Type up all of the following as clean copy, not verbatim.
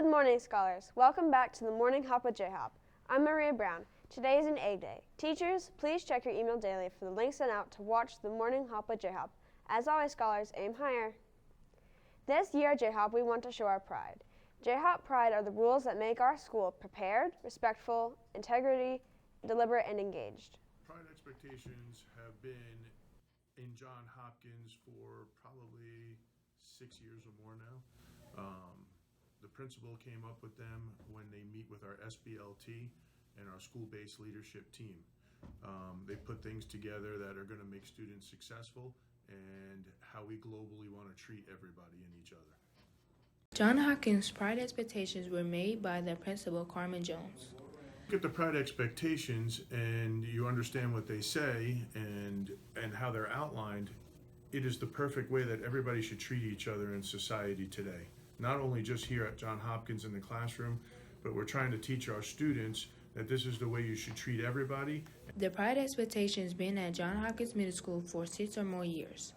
Good morning, scholars. Welcome back to the Morning Hop with J-Hop. I'm Maria Brown. Today is an egg day. Teachers, please check your email daily for the links sent out to watch the Morning Hop with J-Hop. As always, scholars, aim higher. This year at J-Hop, we want to show our pride. J-Hop pride are the rules that make our school prepared, respectful, integrity, deliberate, and engaged. Pride expectations have been in John Hopkins for probably 6 years or more now. The principal came up with them when they meet with our SBLT and our school-based leadership team. They put things together that are going to make students successful and how we globally want to treat everybody and each other. John Hopkins' pride expectations were made by the principal, Carmen Jones. Look at the pride expectations and you understand what they say and how they're outlined. It is the perfect way that everybody should treat each other in society today. Not only just here at John Hopkins in the classroom, but we're trying to teach our students that this is the way you should treat everybody. The pride expectations been at John Hopkins Middle School for 6 or more years.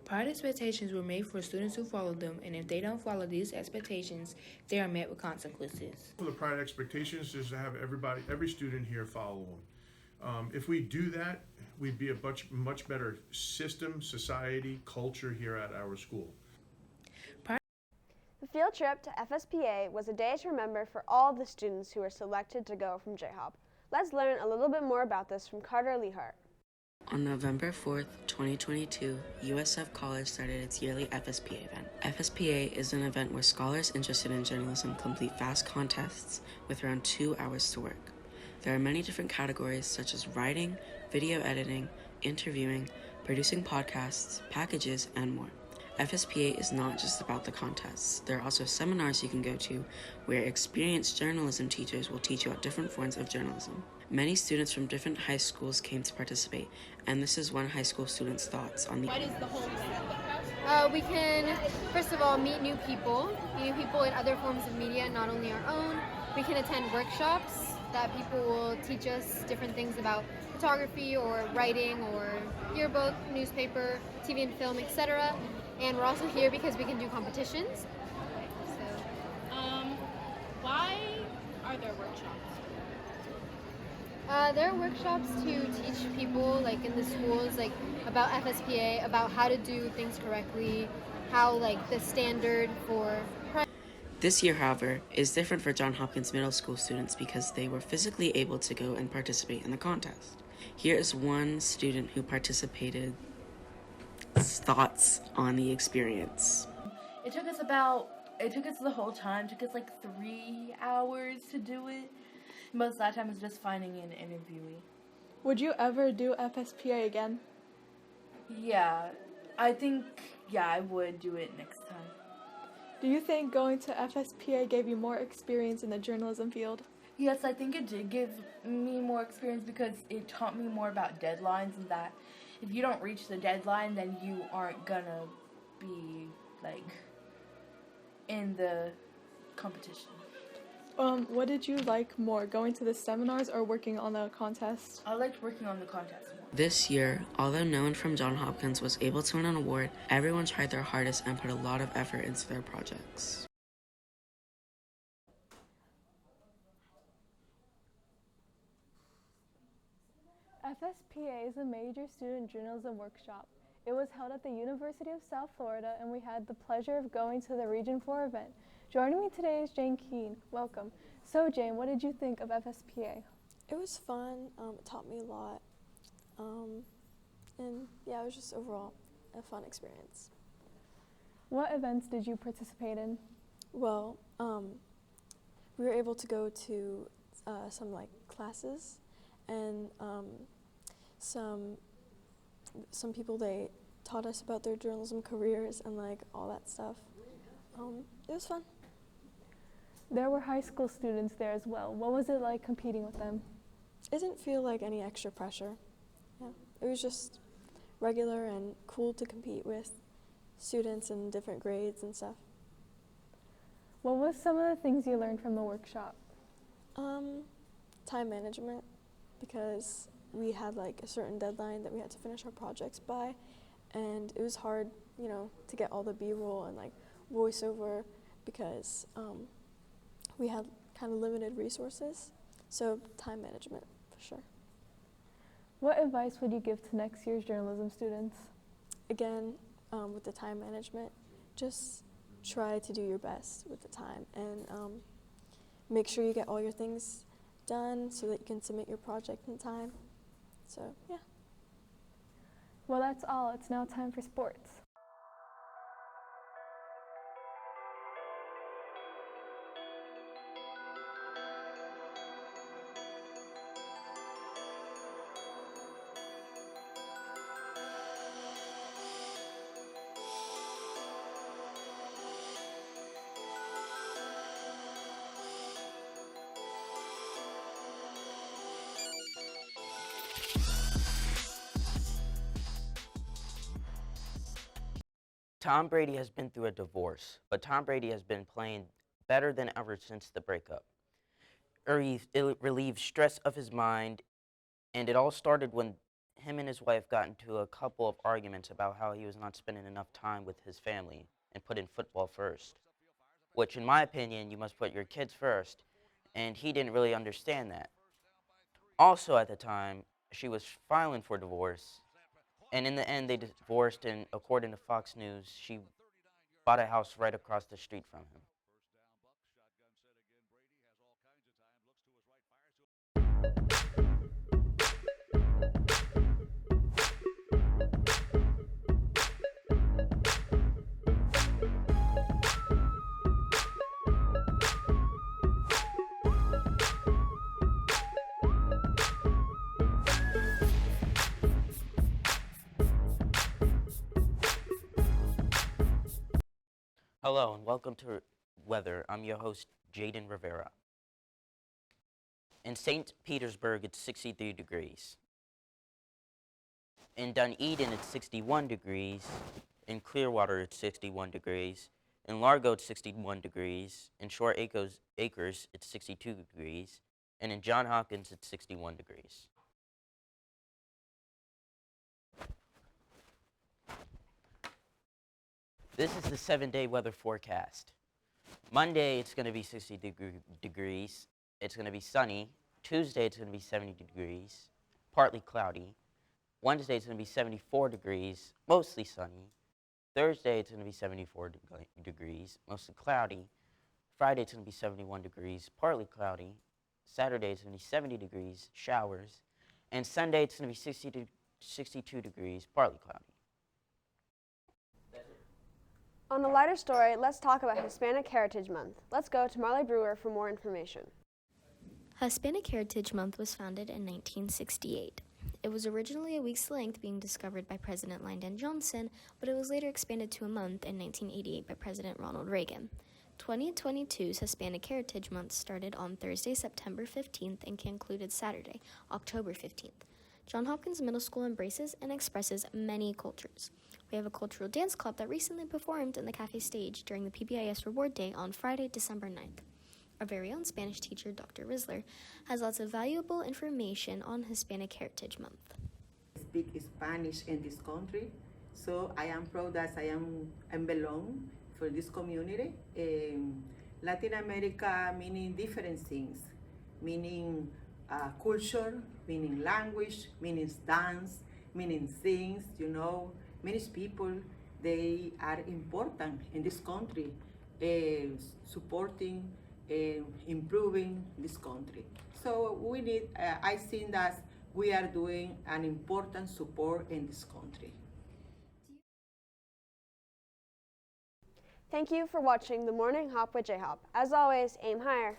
Pride expectations were made for students who follow them, and if they don't follow these expectations, they are met with consequences. The pride expectations is to have every student here follow them. If we do that, we'd be a much better system, society, culture here at our school. The field trip to FSPA was a day to remember for all the students who were selected to go from J-Hop. Let's learn a little bit more about this from Carter Lehart. On November 4th, 2022, USF College started its yearly FSPA event. FSPA is an event where scholars interested in journalism complete fast contests with around 2 hours to work. There are many different categories such as writing, video editing, interviewing, producing podcasts, packages, and more. FSPA is not just about the contests. There are also seminars you can go to where experienced journalism teachers will teach you about different forms of journalism. Many students from different high schools came to participate, and this is one high school student's thoughts on the What is the whole event? We can, first of all, meet new people in other forms of media, not only our own. We can attend workshops that people will teach us different things about photography or writing or yearbook, newspaper, TV and film, etc. And we're also here because we can do competitions. Why are there workshops? There are workshops to teach people, like in the schools, like about FSPA, about how to do things correctly, how like the standard for. This year, however, is different for John Hopkins Middle School students because they were physically able to go and participate in the contest. Here is one student who participated. Thoughts on the experience. It took us the whole time. It took us like 3 hours to do it. Most of that time was just finding an interviewee. Would you ever do FSPA again? Yeah, I would do it next time. Do you think going to FSPA gave you more experience in the journalism field? Yes, I think it did give me more experience because it taught me more about deadlines and that if you don't reach the deadline, then you aren't gonna be, like, in the competition. What did you like more, going to the seminars or working on the contest? I liked working on the contest more. This year, although no one from John Hopkins was able to win an award, everyone tried their hardest and put a lot of effort into their projects. FSPA is a major student journalism workshop. It was held at the University of South Florida, and we had the pleasure of going to the Region 4 event. Joining me today is Jane Keene. Welcome. So Jane, what did you think of FSPA? It was fun. It taught me a lot. And yeah, it was just overall a fun experience. What events did you participate in? Well, we were able to go to some like classes and some people, they taught us about their journalism careers and like all that stuff. It was fun. There were high school students there as well. What was it like competing with them? It didn't feel like any extra pressure. Yeah, it was just regular and cool to compete with students in different grades and stuff. What was some of the things you learned from the workshop? Time management, because we had like a certain deadline that we had to finish our projects by, and it was hard, to get all the B-roll and like voiceover because we had kind of limited resources, so time management for sure. What advice would you give to next year's journalism students? Again, with the time management, just try to do your best with the time and make sure you get all your things done so that you can submit your project in time. So, yeah. Well, that's all. It's now time for sports. Tom Brady has been through a divorce, but Tom Brady has been playing better than ever since the breakup. It relieved stress of his mind, and it all started when him and his wife got into a couple of arguments about how he was not spending enough time with his family and putting football first, which in my opinion, you must put your kids first, and he didn't really understand that. Also at the time, she was filing for divorce, and in the end, they divorced, and according to Fox News, she bought a house right across the street from him. Hello, and welcome to Weather. I'm your host, Jaden Rivera. In St. Petersburg, it's 63 degrees. In Dunedin, it's 61 degrees. In Clearwater, it's 61 degrees. In Largo, it's 61 degrees. In Shore Acres, it's 62 degrees. And in Johns Hopkins, it's 61 degrees. This is the 7-day weather forecast. Monday, it's going to be 60 degrees. It's going to be sunny. Tuesday, it's going to be 70 degrees, partly cloudy. Wednesday, it's going to be 74 degrees, mostly sunny. Thursday, it's going to be 74 degrees, mostly cloudy. Friday, it's going to be 71 degrees, partly cloudy. Saturday, it's going to be 70 degrees, showers. And Sunday, it's going to be 62 degrees, partly cloudy. On a lighter story, let's talk about Hispanic Heritage Month. Let's go to Marley Brewer for more information. Hispanic Heritage Month was founded in 1968. It was originally a week's length, being discovered by President Lyndon Johnson, but it was later expanded to a month in 1988 by President Ronald Reagan. 2022's Hispanic Heritage Month started on Thursday, September 15th and concluded Saturday, October 15th. Johns Hopkins Middle School embraces and expresses many cultures. We have a cultural dance club that recently performed in the cafe stage during the PBIS Reward Day on Friday, December 9th. Our very own Spanish teacher, Dr. Risler, has lots of valuable information on Hispanic Heritage Month. I speak Spanish in this country, so I am proud that I belong for this community. Latin America meaning different things, meaning culture, meaning language, meaning dance, meaning things, many people, they are important in this country, supporting, improving this country. So we need, I think that we are doing an important support in this country. Thank you for watching The Morning Hop with J-Hop. As always, aim higher.